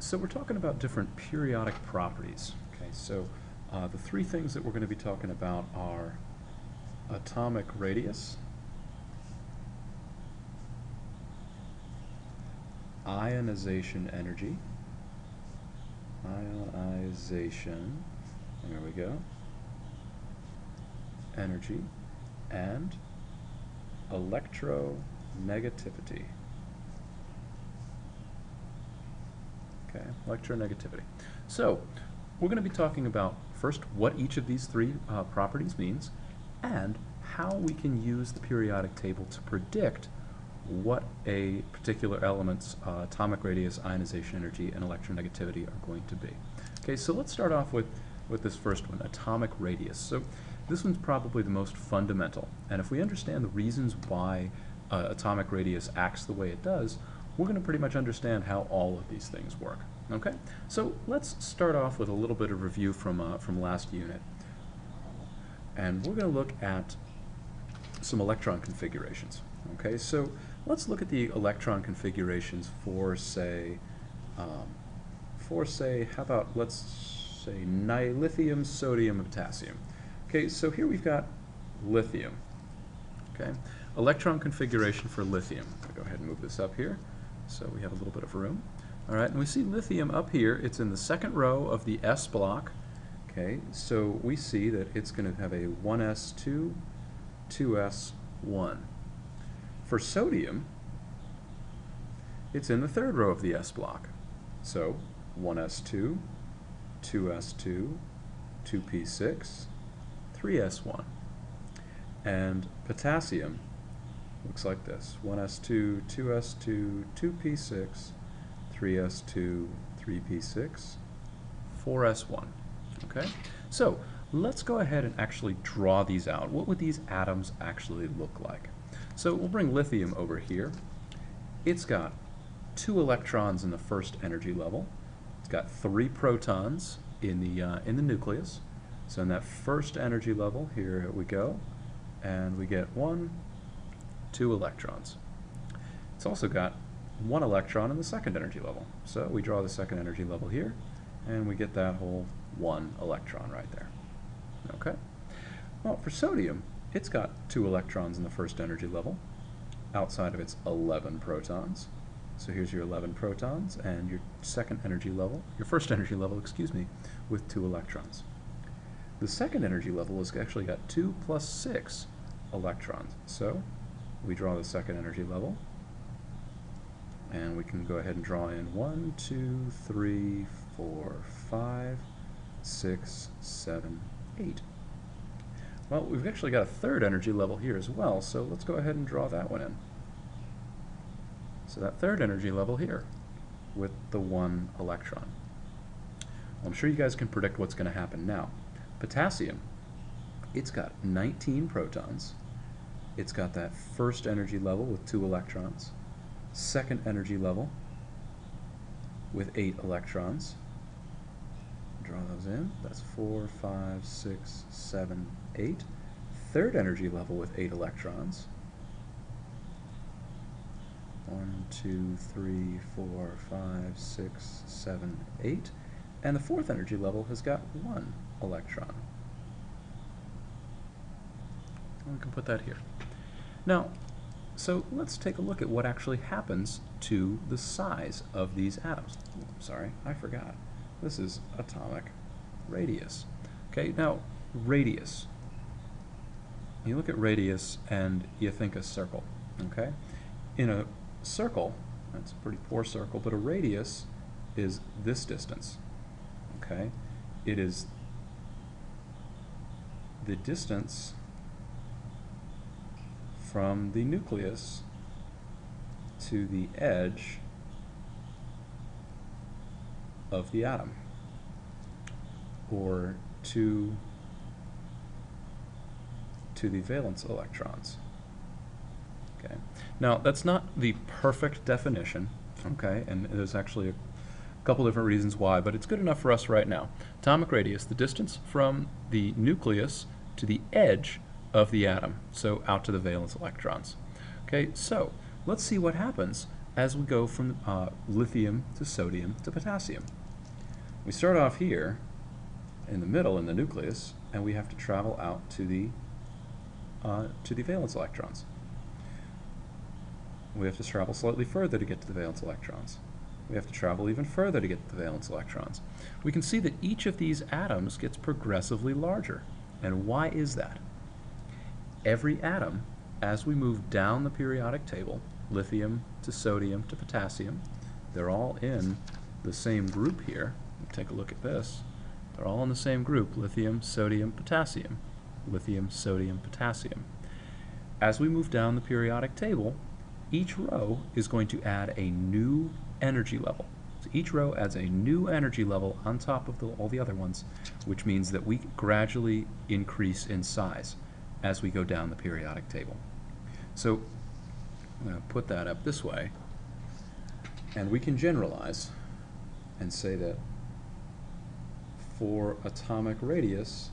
So we're talking about different periodic properties. Okay, so the three things that we're going to be talking about are atomic radius, ionization energy, there we go, energy, and electronegativity. Okay, electronegativity. So we're going to be talking about first what each of these three properties means and how we can use the periodic table to predict what a particular element's atomic radius, ionization energy, and electronegativity are going to be. Okay, so let's start off with this first one, atomic radius. So this one's probably the most fundamental, and if we understand the reasons why atomic radius acts the way it does, we're going to pretty much understand how all of these things work. Okay, so let's start off with a little bit of review from last unit, and we're going to look at some electron configurations. Okay, so let's look at the electron configurations for say, how about let's say lithium, sodium, and potassium. Okay, so here we've got lithium. Okay, electron configuration for lithium. I'll go ahead and move this up here so we have a little bit of room. All right, and we see lithium up here. It's in the second row of the S block. Okay, so we see that it's going to have a 1s2, 2s1. For sodium, it's in the third row of the S block. So 1s2, 2s2, 2p6, 3s1. And potassium looks like this: 1s2, 2s2, 2p6, 3s2, 3p6, 4s1. Okay, so let's go ahead and actually draw these out. What would these atoms actually look like? So we'll bring lithium over here. It's got 2 electrons in the first energy level. It's got 3 protons in the nucleus. So in that first energy level, here we go, and we get 1, 2 electrons. It's also got 1 electron in the second energy level. So we draw the second energy level here, and we get that whole 1 electron right there. Okay. Well, for sodium, it's got 2 electrons in the first energy level, outside of its 11 protons. So here's your 11 protons, and your second energy level, your first energy level, excuse me, with 2 electrons. The second energy level has actually got 2 plus 6 electrons. So we draw the second energy level, and we can go ahead and draw in 1, 2, 3, 4, 5, 6, 7, 8. Well, we've actually got a third energy level here as well, so let's go ahead and draw that one in. So that third energy level here with the 1 electron. Well, I'm sure you guys can predict what's going to happen now. Potassium, it's got 19 protons. It's got that first energy level with 2 electrons. Second energy level with 8 electrons. Draw those in. That's 4, 5, 6, 7, 8. Third energy level with 8 electrons. 1, 2, 3, 4, 5, 6, 7, 8. And the fourth energy level has got 1 electron. And we can put that here. Now, so let's take a look at what actually happens to the size of these atoms. Oh, I'm sorry, I forgot. This is atomic radius. Okay, now radius. You look at radius and you think a circle. Okay, in a circle, that's a pretty poor circle, but a radius is this distance. Okay, it is the distance from the nucleus to the edge of the atom, or to the valence electrons. Okay. Now that's not the perfect definition, okay, and there's actually a couple different reasons why, but it's good enough for us right now. Atomic radius, the distance from the nucleus to the edge of the atom, so out to the valence electrons. Okay, so let's see what happens as we go from lithium to sodium to potassium. We start off here in the middle in the nucleus, and we have to travel out to the valence electrons. We have to travel slightly further to get to the valence electrons. We have to travel even further to get to the valence electrons. We can see that each of these atoms gets progressively larger. And why is that? Every atom, as we move down the periodic table, lithium to sodium to potassium, they're all in the same group here. Take a look at this. They're all in the same group, lithium, sodium, potassium, lithium, sodium, potassium. As we move down the periodic table, each row is going to add a new energy level. So each row adds a new energy level on top of all the other ones, which means that we gradually increase in size as we go down the periodic table. So I'm going to put that up this way, and we can generalize and say that for atomic radius,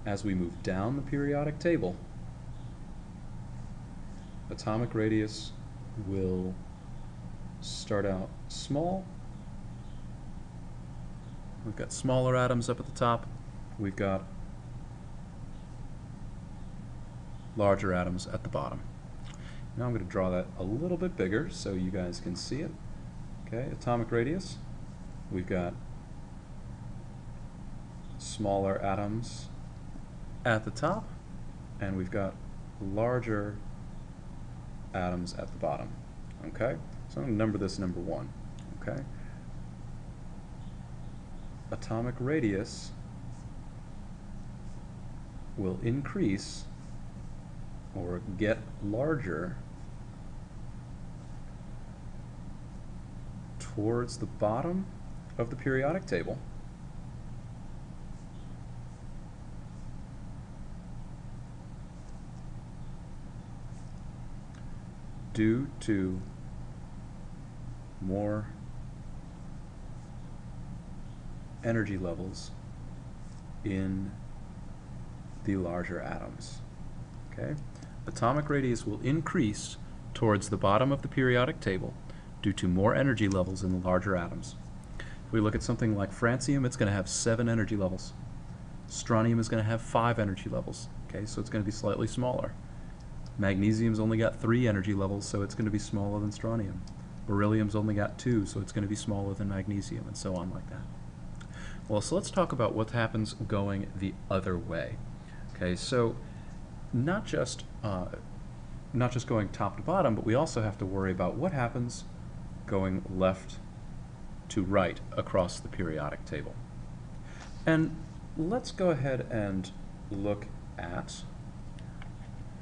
as we move down the periodic table, atomic radius will start out small. We've got smaller atoms up at the top. We've got larger atoms at the bottom. Now I'm going to draw that a little bit bigger so you guys can see it. Okay, atomic radius. We've got smaller atoms at the top, and we've got larger atoms at the bottom. Okay, so I'm going to number this number 1. Okay, atomic radius will increase or get larger towards the bottom of the periodic table due to more energy levels in the larger atoms. Okay? Atomic radius will increase towards the bottom of the periodic table due to more energy levels in the larger atoms. If we look at something like francium, it's going to have 7 energy levels. Strontium is going to have 5 energy levels. Okay, so it's going to be slightly smaller. Magnesium's only got 3 energy levels, so it's going to be smaller than strontium. Beryllium's only got 2, so it's going to be smaller than magnesium, and so on like that. Well, so let's talk about what happens going the other way. Okay, so not just going top to bottom, but we also have to worry about what happens going left to right across the periodic table. And let's go ahead and look at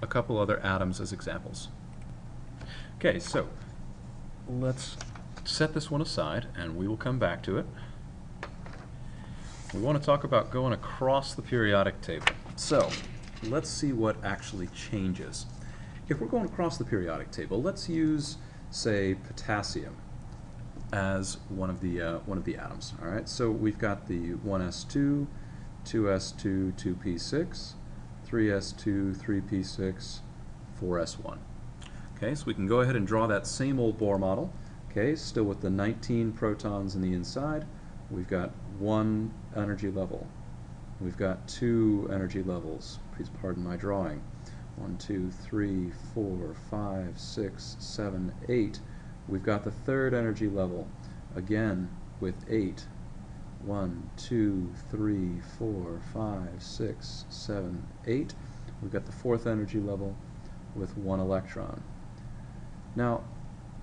a couple other atoms as examples. Okay, so let's set this one aside and we will come back to it. We want to talk about going across the periodic table. So let's see what actually changes. If we're going across the periodic table, let's use, say, potassium as one of the atoms. All right, so we've got the 1s2, 2s2, 2p6, 3s2, 3p6, 4s1. Okay, so we can go ahead and draw that same old Bohr model. Okay, still with the 19 protons in the inside. We've got 1 energy level. We've got 2 energy levels. Please pardon my drawing. 1, 2, 3, 4, 5, 6, 7, 8. We've got the 3rd energy level, again with 8. 1, 2, 3, 4, 5, 6, 7, 8. We've got the 4th energy level with 1 electron. Now,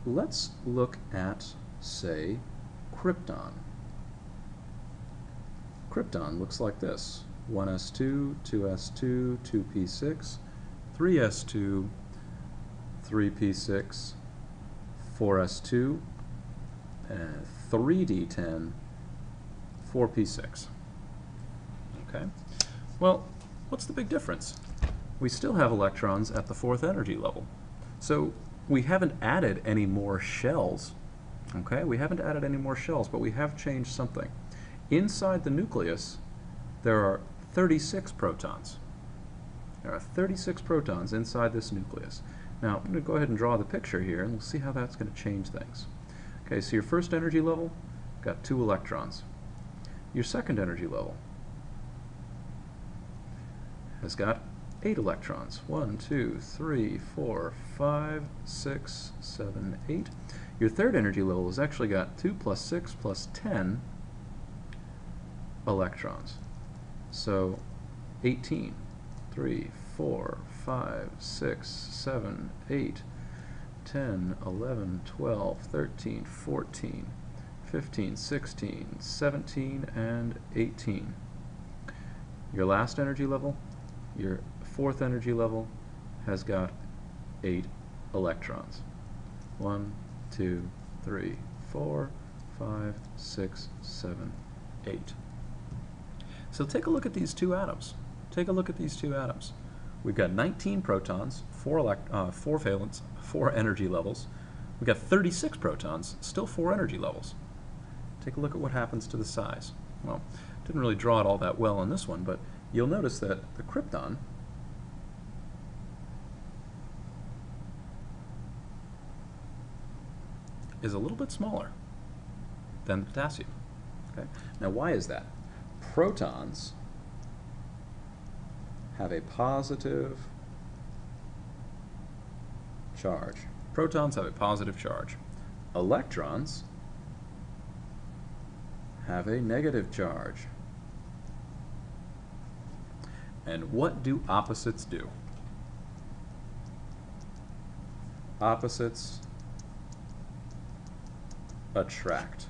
let's look at, say, krypton. Krypton looks like this. 1s2, 2s2, 2p6, 3s2, 3p6, 4s2, 3d10, 4p6. Okay. Well, what's the big difference? We still have electrons at the 4th energy level. So we haven't added any more shells. Okay, we haven't added any more shells, but we have changed something. Inside the nucleus, there are 36 protons. There are 36 protons inside this nucleus. Now, I'm going to go ahead and draw the picture here, and we'll see how that's going to change things. Okay, so your first energy level got 2 electrons. Your second energy level has got 8 electrons. 1, 2, 3, 4, 5, 6, 7, 8. Your third energy level has actually got 2 plus 6 plus 10 electrons. So 18. 3, 4, 5, 6, 7, 8, 10, 11, 12, 13, 14, 15, 16, 17, and 18. Your last energy level, your fourth energy level, has got 8 electrons. 1, 2, 3, 4, 5, 6, 7, 8. So take a look at these 2 atoms. Take a look at these 2 atoms. We've got 19 protons, 4 valence, 4 energy levels. We've got 36 protons, still 4 energy levels. Take a look at what happens to the size. Well, didn't really draw it all that well on this one, but you'll notice that the krypton is a little bit smaller than the potassium. Okay? Now, why is that? Protons have a positive charge. Protons have a positive charge. Electrons have a negative charge. And what do opposites do? Opposites attract.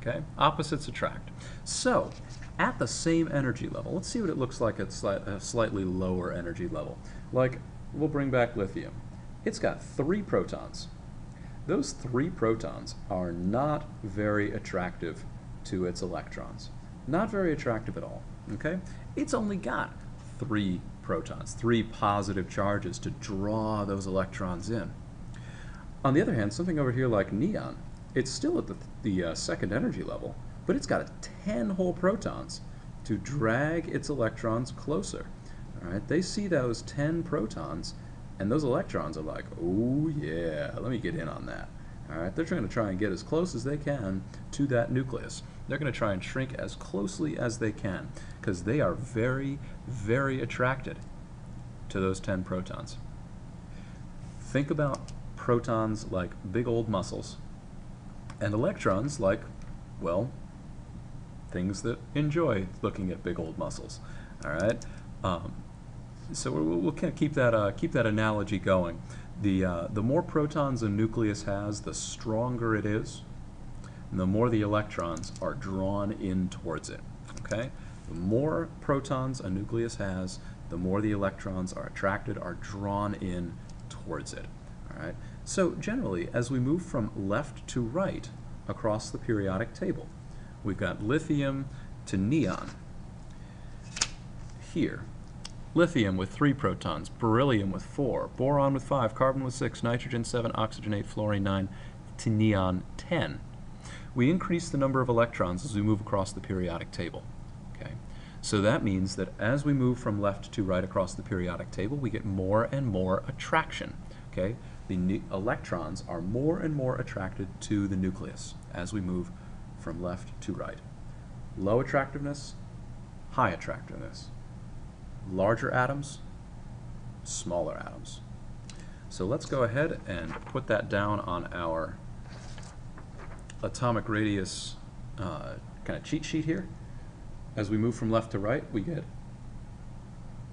Okay? Opposites attract. So, at the same energy level, let's see what it looks like at a slightly lower energy level. Like, we'll bring back lithium. It's got 3 protons. Those 3 protons are not very attractive to its electrons. Not very attractive at all. Okay? It's only got 3 protons, 3 positive charges to draw those electrons in. On the other hand, something over here like neon, it's still at the second energy level, but it's got 10 whole protons to drag its electrons closer. All right, they see those 10 protons, and those electrons are like, oh yeah, let me get in on that. All right, they're trying to get as close as they can to that nucleus. They're going to try and shrink as closely as they can because they are very, very attracted to those 10 protons. Think about protons like big old muscles and electrons like, well, things that enjoy looking at big old muscles. All right, so we'll kind of keep that analogy going. The more protons a nucleus has, the stronger it is, and the more the electrons are drawn in towards it. Okay, the more protons a nucleus has, the more the electrons are attracted, are drawn in towards it. All right. So generally, as we move from left to right across the periodic table, we've got lithium to neon here. Lithium with 3 protons, beryllium with 4, boron with 5, carbon with 6, nitrogen 7, oxygen 8, fluorine 9, to neon 10. We increase the number of electrons as we move across the periodic table. Okay? So that means that as we move from left to right across the periodic table, we get more and more attraction. Okay? The electrons are more and more attracted to the nucleus as we move from left to right. Low attractiveness, high attractiveness. Larger atoms, smaller atoms. So let's go ahead and put that down on our atomic radius kind of cheat sheet here. As we move from left to right, we get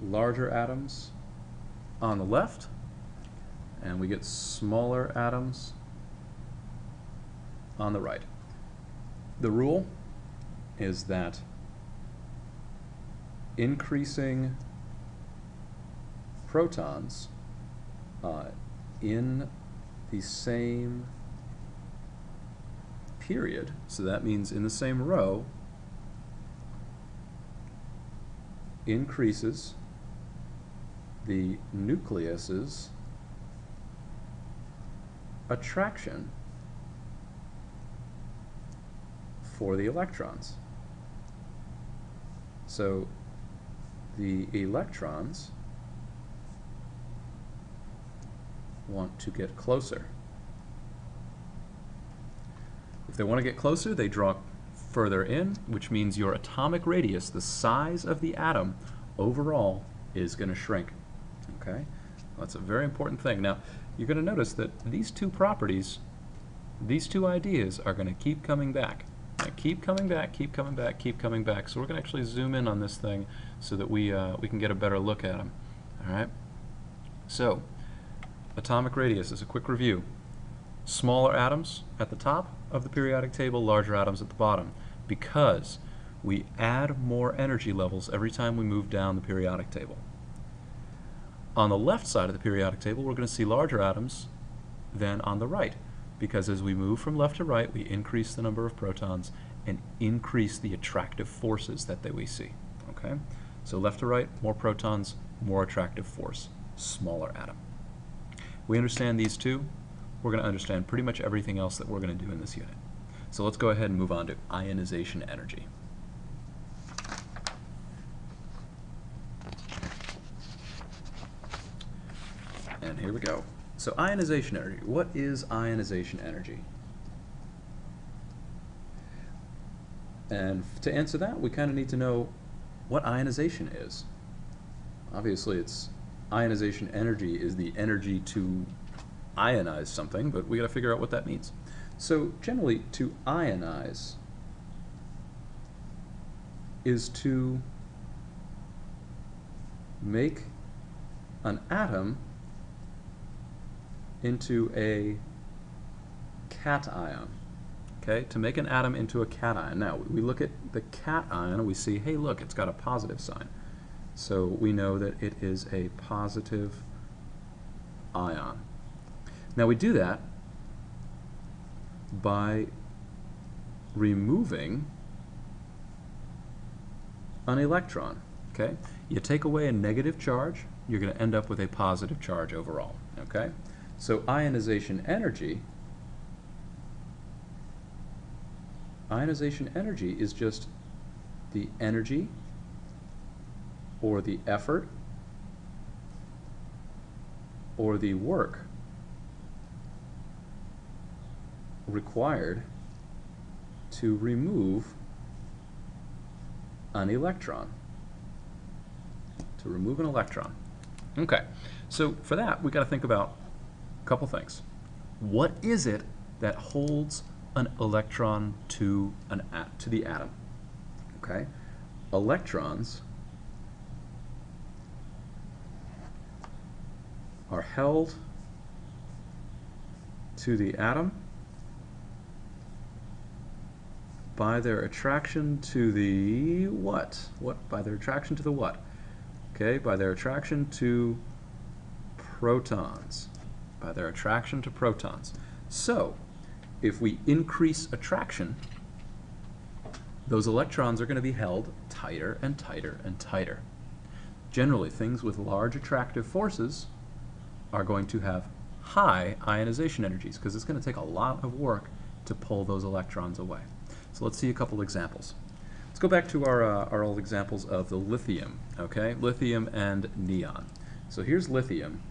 larger atoms on the left, and we get smaller atoms on the right. The rule is that increasing protons in the same period, so that means in the same row, increases the nucleus's attraction for the electrons. So the electrons want to get closer. If they want to get closer, they draw further in, which means your atomic radius, the size of the atom overall, is going to shrink. Okay? That's a very important thing. Now, you're going to notice that these two properties, these two ideas, are going to keep coming back. Keep coming back, keep coming back, keep coming back. So we're going to actually zoom in on this thing so that we can get a better look at them. All right? So, atomic radius is a quick review. Smaller atoms at the top of the periodic table, larger atoms at the bottom, because we add more energy levels every time we move down the periodic table. On the left side of the periodic table, we're going to see larger atoms than on the right, because as we move from left to right, we increase the number of protons and increase the attractive forces that we see. Okay? So left to right, more protons, more attractive force, smaller atom. We understand these two, we're going to understand pretty much everything else that we're going to do in this unit. So let's go ahead and move on to ionization energy. And here we go. So ionization energy. What is ionization energy? And to answer that, we kind of need to know what ionization is. Obviously, ionization energy is the energy to ionize something, but we got to figure out what that means. So generally, to ionize is to make an atom into a cation. Okay, to make an atom into a cation. Now, we look at the cation, we see, hey, look, it's got a positive sign. So we know that it is a positive ion. Now, we do that by removing an electron. Okay, you take away a negative charge, you're going to end up with a positive charge overall. Okay, so ionization energy is just the energy or the effort or the work required to remove an electron. To remove an electron. Okay, so for that, we got to think about a couple things. What is it that holds an electron to the atom? Okay, electrons are held to the atom by their attraction to the what? By their attraction to the what? Okay, by their attraction to protons. By their attraction to protons. So, if we increase attraction, those electrons are going to be held tighter and tighter and tighter. Generally, things with large attractive forces are going to have high ionization energies because it's going to take a lot of work to pull those electrons away. So let's see a couple examples. Let's go back to our old examples of the lithium, okay? Lithium and neon. So here's lithium.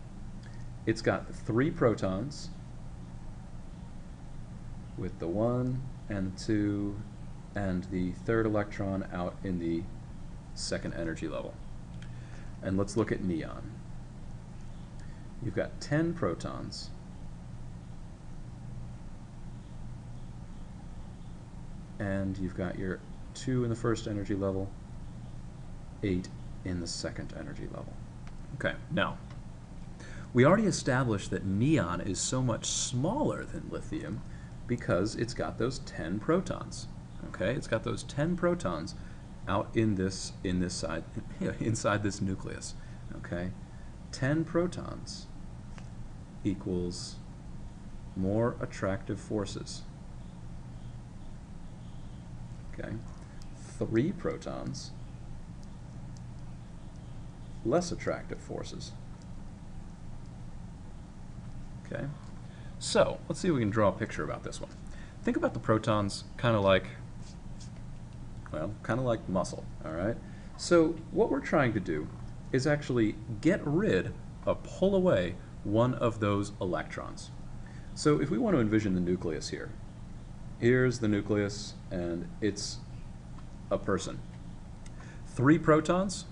It's got 3 protons with the 1 and the 2 and the 3rd electron out in the 2nd energy level. And let's look at neon. You've got 10 protons and you've got your 2 in the 1st energy level, 8 in the 2nd energy level. Okay, now, we already established that neon is so much smaller than lithium because it's got those 10 protons. Okay, it's got those 10 protons out in this side, inside this nucleus. Okay, 10 protons equals more attractive forces. Okay, 3 protons, less attractive forces. Okay, so let's see if we can draw a picture about this one. Think about the protons kind of like, well, kind of like muscle, all right? So what we're trying to do is actually get rid or pull away one of those electrons. So if we want to envision the nucleus here, here's the nucleus and it's a person. 3 protons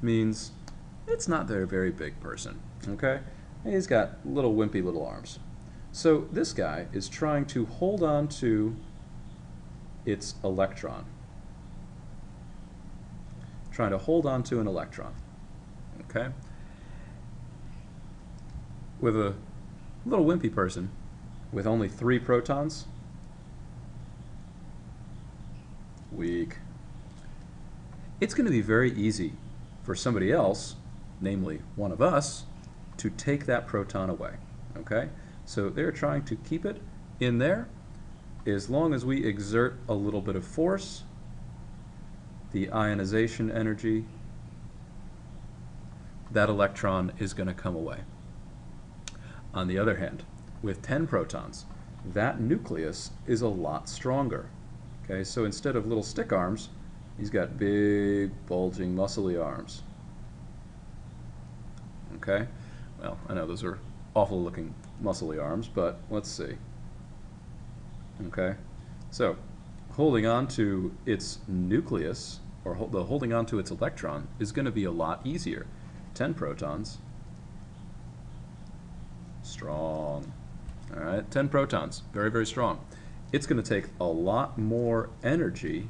means it's not a very big person, okay? He's got little wimpy little arms. So this guy is trying to hold on to its electron. Trying to hold on to an electron, okay? With a little wimpy person with only 3 protons, weak. It's going to be very easy for somebody else, namely one of us, to take that proton away, okay? So they're trying to keep it in there. As long as we exert a little bit of force, the ionization energy, that electron is going to come away. On the other hand, with 10 protons, that nucleus is a lot stronger. Okay, so instead of little stick arms, he's got big, bulging, muscly arms. Okay, well, I know those are awful looking muscly arms, but let's see. Okay, so holding on to its nucleus, or holding on to its electron, is going to be a lot easier. 10 protons, strong. All right, 10 protons, very, very strong. It's going to take a lot more energy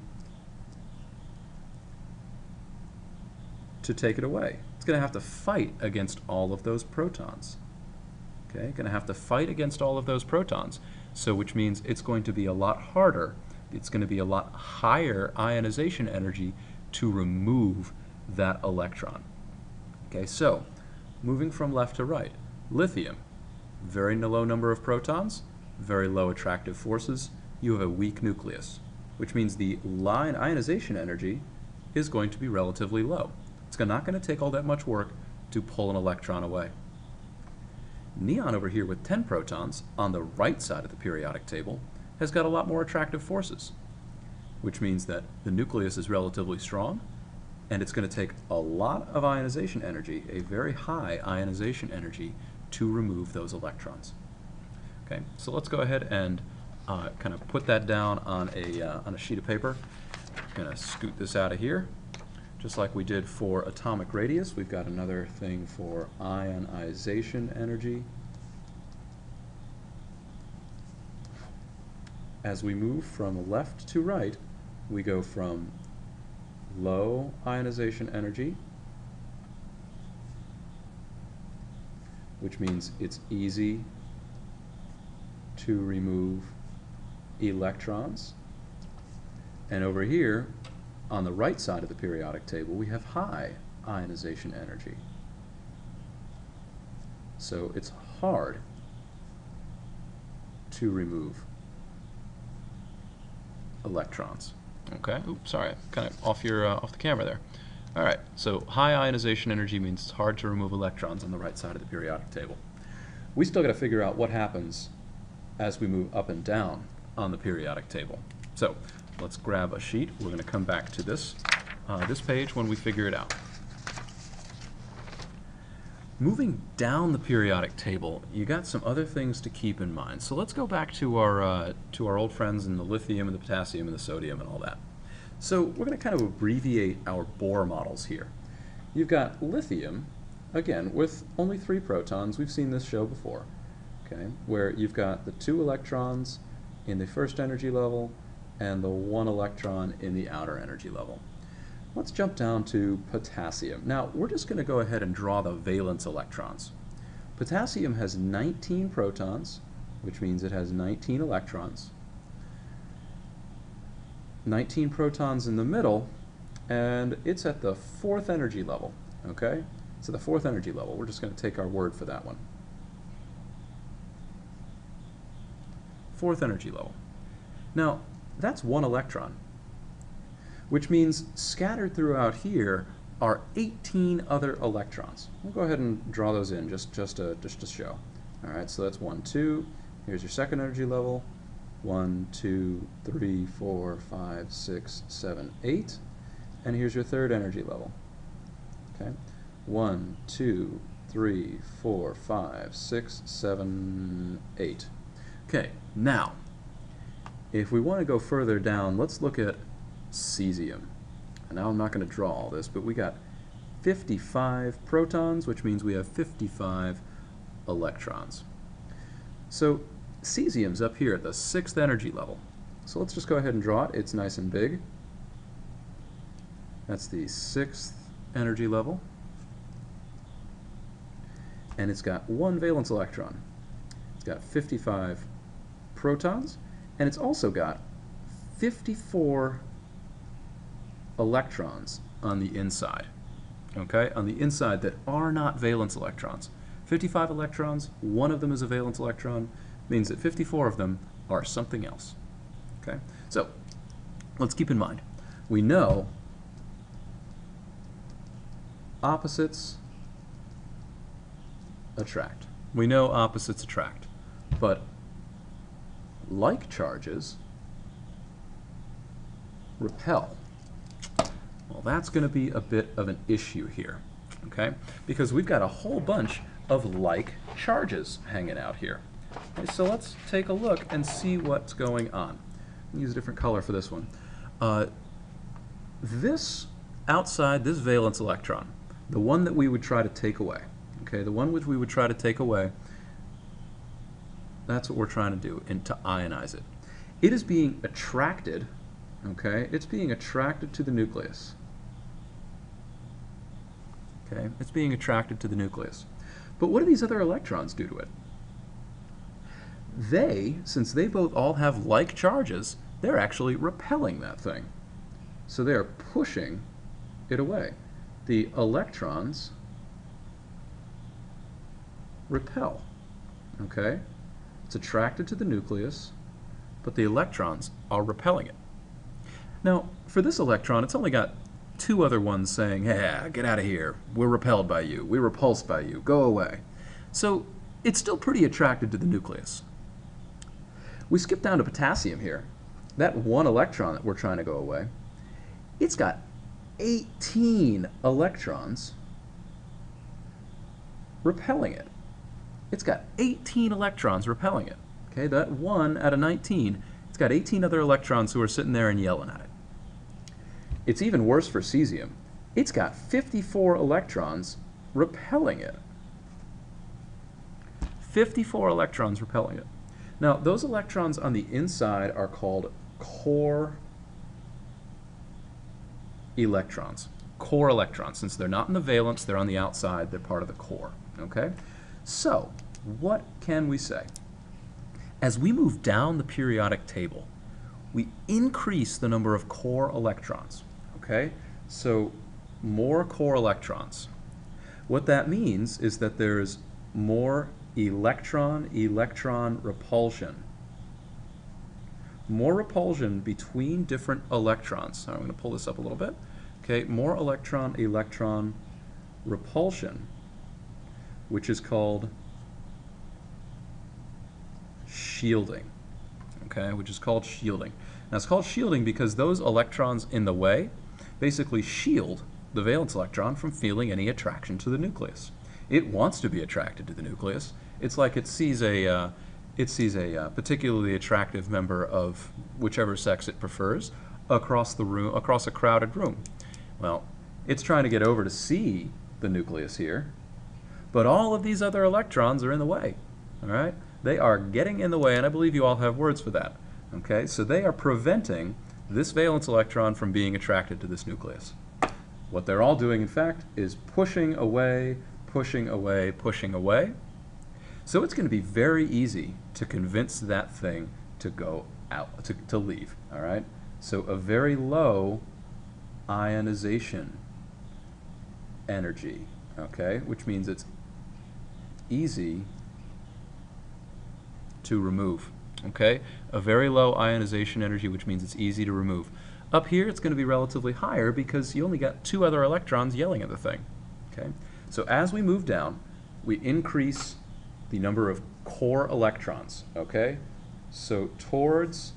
to take it away. It's going to have to fight against all of those protons. Okay, going to have to fight against all of those protons. So which means it's going to be a lot harder. It's going to be a lot higher ionization energy to remove that electron. Okay, so moving from left to right, lithium, very low number of protons, very low attractive forces, you have a weak nucleus, which means the ionization energy is going to be relatively low. It's not going to take all that much work to pull an electron away. Neon over here with 10 protons on the right side of the periodic table has got a lot more attractive forces, which means that the nucleus is relatively strong and it's going to take a lot of ionization energy, a very high ionization energy, to remove those electrons. Okay, so let's go ahead and kind of put that down on a sheet of paper. I'm going to scoot this out of here. Just like we did for atomic radius, we've got another thing for ionization energy. As we move from left to right, we go from low ionization energy, which means it's easy to remove electrons. And over here, on the right side of the periodic table, we have high ionization energy. So it's hard to remove electrons. Okay, oops, sorry, kind of off the camera there. All right, so high ionization energy means it's hard to remove electrons on the right side of the periodic table. We still got to figure out what happens as we move up and down on the periodic table. So let's grab a sheet. We're going to come back to this page when we figure it out. Moving down the periodic table, you got some other things to keep in mind. So let's go back to our old friends in the lithium and the potassium and the sodium and all that. So we're going to kind of abbreviate our Bohr models here. You've got lithium, again, with only 3 protons. We've seen this show before, okay, where you've got the 2 electrons in the first energy level and the 1 electron in the outer energy level. Let's jump down to potassium. Now, we're just going to go ahead and draw the valence electrons. Potassium has 19 protons, which means it has 19 electrons. 19 protons in the middle, and it's at the 4th energy level, okay? So the 4th energy level, we're just going to take our word for that one. 4th energy level. Now, that's 1 electron, which means scattered throughout here are 18 other electrons. We'll go ahead and draw those in just to show. All right, so that's 1, 2. Here's your 2nd energy level. 1, 2, 3, 4, 5, 6, 7, 8. And here's your 3rd energy level. Okay, 1, 2, 3, 4, 5, 6, 7, 8. Okay, now, if we want to go further down, let's look at cesium. And now I'm not going to draw all this, but we got 55 protons, which means we have 55 electrons. So cesium's up here at the 6th energy level. So let's just go ahead and draw it. It's nice and big. That's the 6th energy level. And it's got 1 valence electron. It's got 55 protons, and it's also got 54 electrons on the inside. Okay, on the inside that are not valence electrons. 55 electrons, 1 of them is a valence electron, means that 54 of them are something else. Okay, so let's keep in mind, we know opposites attract. We know opposites attract, but like charges repel. Well, that's going to be a bit of an issue here, okay? Because we've got a whole bunch of like charges hanging out here. Okay, so let's take a look and see what's going on. Use a different color for this one. This outside, this valence electron, the one that we would try to take away, okay, the one which we would try to take away, that's what we're trying to do, and to ionize it. It is being attracted, okay, it's being attracted to the nucleus. Okay, it's being attracted to the nucleus. But what do these other electrons do to it? They, since they both all have like charges, they're actually repelling that thing. So they are pushing it away. The electrons repel, okay? It's attracted to the nucleus, but the electrons are repelling it. Now, for this electron, it's only got 2 other ones saying, hey, get out of here. We're repelled by you. We're repulsed by you. Go away. So it's still pretty attracted to the nucleus. We skip down to potassium here. That 1 electron that we're trying to go away, it's got 18 electrons repelling it. It's got 18 electrons repelling it. Okay, that 1 out of 19, it's got 18 other electrons who are sitting there and yelling at it. It's even worse for cesium. It's got 54 electrons repelling it. 54 electrons repelling it. Now, those electrons on the inside are called core electrons. Core electrons. Since they're not in the valence, they're on the outside, they're part of the core. Okay? So, what can we say? As we move down the periodic table, we increase the number of core electrons. Okay? So, more core electrons. What that means is that there's more electron-electron repulsion. More repulsion between different electrons. So I'm going to pull this up a little bit. Okay, more electron-electron repulsion, which is called shielding. Okay, which is called shielding. Now it's called shielding because those electrons in the way basically shield the valence electron from feeling any attraction to the nucleus. It wants to be attracted to the nucleus. It's like it sees a particularly attractive member of whichever sex it prefers across the room, across a crowded room. Well, it's trying to get over to see the nucleus here, but all of these other electrons are in the way. All right, they are getting in the way, and I believe you all have words for that. Okay, so they are preventing this valence electron from being attracted to this nucleus. What they're all doing, in fact, is pushing away, pushing away, pushing away. So it's going to be very easy to convince that thing to go out, to leave. All right. So a very low ionization energy, okay, which means it's easy to remove. Okay, a very low ionization energy, which means it's easy to remove. Up here, it's going to be relatively higher because you only got 2 other electrons yelling at the thing. Okay, so as we move down, we increase the number of core electrons. Okay, so towards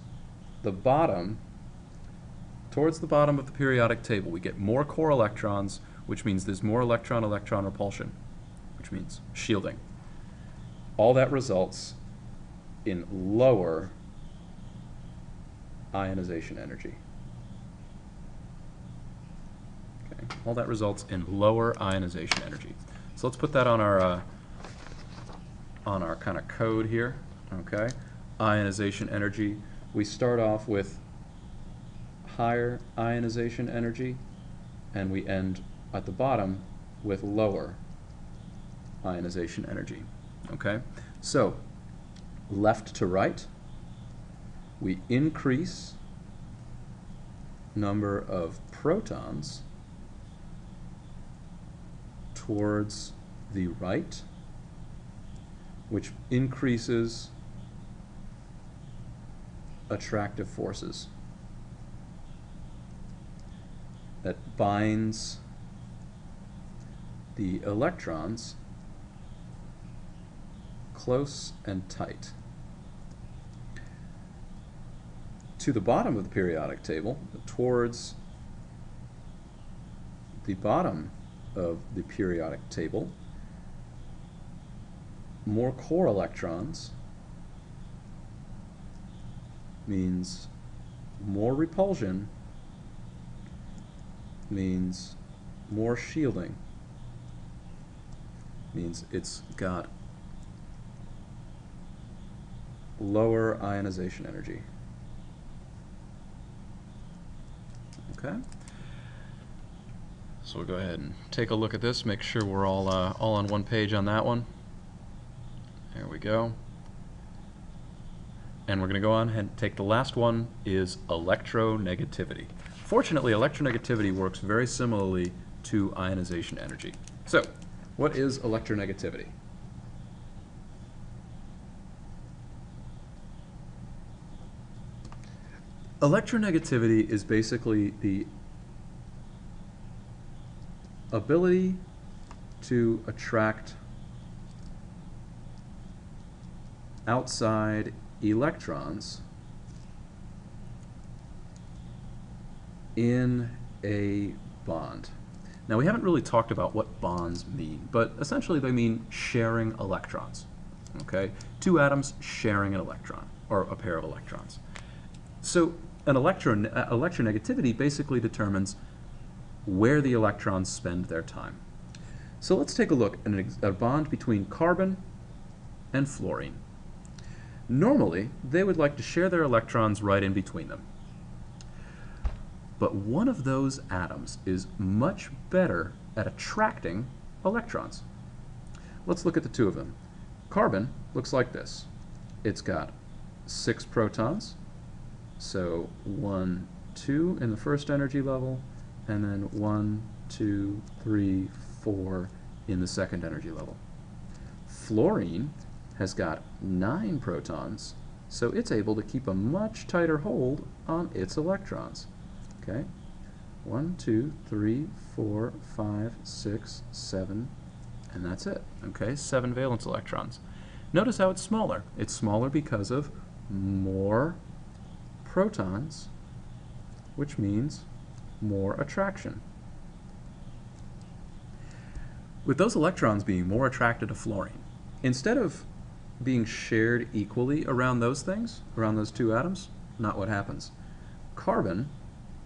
the bottom of the periodic table, we get more core electrons, which means there's more electron-electron repulsion. which means shielding. All that results in lower ionization energy. Okay. All that results in lower ionization energy. So let's put that on our kind of code here. Okay, ionization energy. We start off with higher ionization energy, and we end at the bottom with lower ionization energy. Okay, so left to right, we increase number of protons towards the right, which increases attractive forces. That binds the electrons close and tight. To the bottom of the periodic table, towards the bottom of the periodic table, more core electrons means more repulsion, means more shielding, means it's got lower ionization energy. Okay, so we'll go ahead and take a look at this, make sure we're all on one page on that one. There we go. And we're going to go on and take the last one, is electronegativity. Fortunately, electronegativity works very similarly to ionization energy. So, what is electronegativity? Electronegativity is basically the ability to attract outside electrons in a bond. Now, we haven't really talked about what bonds mean, but essentially they mean sharing electrons. Okay? Two atoms sharing an electron, or a pair of electrons. So an electronegativity basically determines where the electrons spend their time. So let's take a look at a bond between carbon and fluorine. Normally, they would like to share their electrons right in between them. But one of those atoms is much better at attracting electrons. Let's look at the two of them. Carbon looks like this. It's got 6 protons, so 1, 2 in the first energy level, and then 1, 2, 3, 4 in the second energy level. Fluorine has got 9 protons, so it's able to keep a much tighter hold on its electrons. Okay, 1, 2, 3, 4, 5, 6, 7, and that's it. Okay, 7 valence electrons. Notice how it's smaller. It's smaller because of more protons, which means more attraction. With those electrons being more attracted to fluorine, instead of being shared equally around those things, around those two atoms, not what happens. Carbon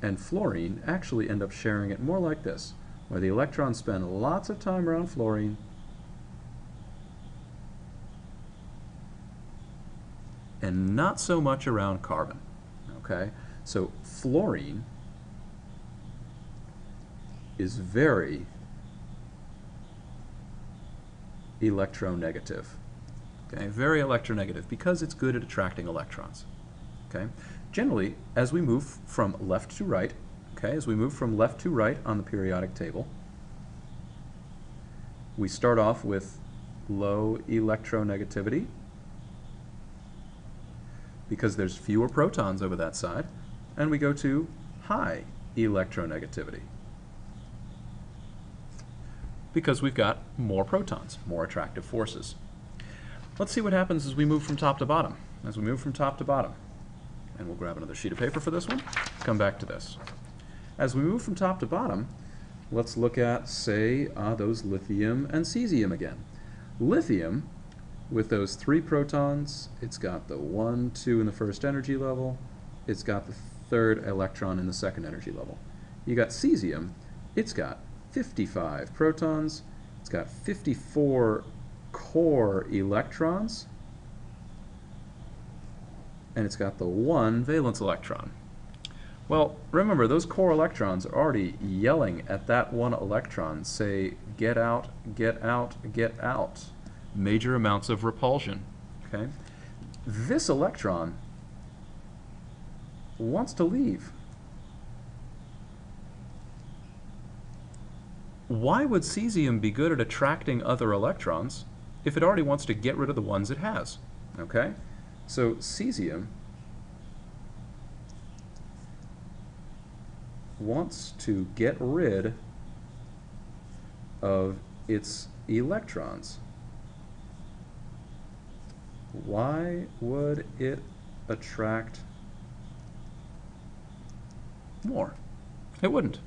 and fluorine actually end up sharing it more like this, where the electrons spend lots of time around fluorine and not so much around carbon. Okay, so fluorine is very electronegative. Okay, very electronegative because it's good at attracting electrons. Okay, generally, as we move from left to right, as we move from left to right on the periodic table, we start off with low electronegativity because there's fewer protons over that side, and we go to high electronegativity because we've got more protons, more attractive forces. Let's see what happens as we move from top to bottom. As we move from top to bottom, and we'll grab another sheet of paper for this one, come back to this. As we move from top to bottom, let's look at, say, those lithium and cesium again. Lithium, with those 3 protons, it's got the 1, 2 in the first energy level, it's got the 3rd electron in the second energy level. You got cesium, it's got 55 protons, it's got 54 core electrons, and it's got the 1 valence electron. Well, remember, those core electrons are already yelling at that 1 electron, say, get out, get out, get out. Major amounts of repulsion. Okay? This electron wants to leave. Why would cesium be good at attracting other electrons if it already wants to get rid of the ones it has? Okay? So cesium wants to get rid of its electrons. Why would it attract more? It wouldn't.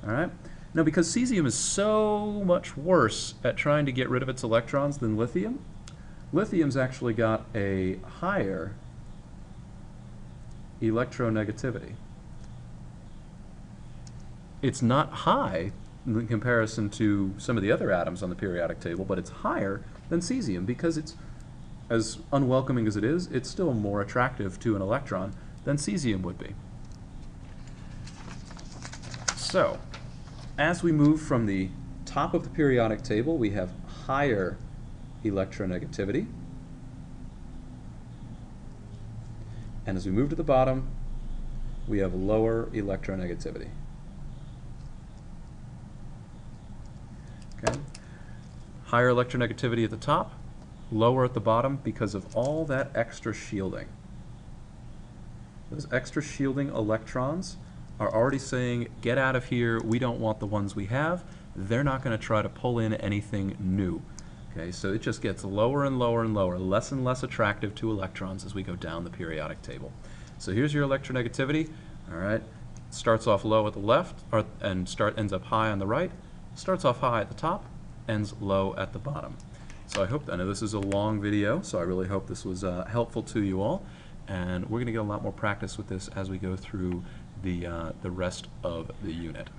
All right? Now, because cesium is so much worse at trying to get rid of its electrons than lithium, lithium's actually got a higher electronegativity. It's not high in comparison to some of the other atoms on the periodic table, but it's higher than cesium because it's, as unwelcoming as it is, it's still more attractive to an electron than cesium would be. So, as we move from the top of the periodic table, we have higher electronegativity. And as we move to the bottom, we have lower electronegativity. Okay. Higher electronegativity at the top, lower at the bottom because of all that extra shielding. Those extra shielding electrons are already saying, get out of here, we don't want the ones we have. They're not going to try to pull in anything new. Okay, so it just gets lower and lower and lower, less and less attractive to electrons as we go down the periodic table. So here's your electronegativity. All right, starts off low at the left, and ends up high on the right. Starts off high at the top, ends low at the bottom. So I know this is a long video, so I really hope this was helpful to you all. And we're going to get a lot more practice with this as we go through the rest of the unit.